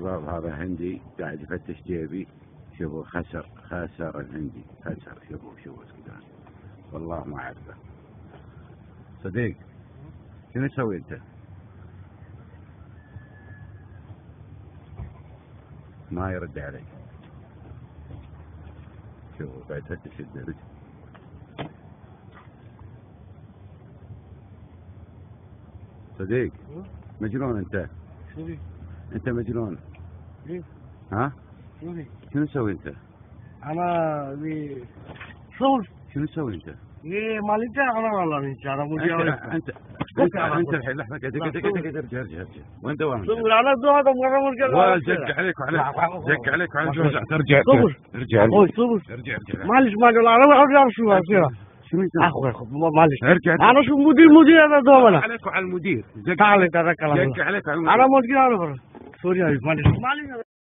شباب هذا هندي قاعد يفتش جيبي. شوفوا خسر الهندي خسر. شوفوا اسكندران والله ما اعرفه. صديق شنو تسوي انت؟ ما يرد علي. شوفوا قاعد يفتش الدرج. صديق مجنون انت. شو بي؟ انت مجنون. ليه؟ ها؟ شو بي؟ شنو تسوي انت؟ انا شغل. شنو تسوي انت؟ ايه مالك انا والله انا مو جاوب. انت الحين لحظه ارجع وين دوامك؟ صبر على الدواء هذا مره مرجع. زق عليك وعلى جوزك ترجع. صبر ارجع اخوي صبر. ارجع معلش ما انا اعرف شو هالسيره. شنو انت؟ اخوي معلش ارجع. انا شو مدير هذا دوامنا. عليك وعلى المدير. تعال انت ذاك زق عليك وعلى المدير. انا مدير انا سوري معلش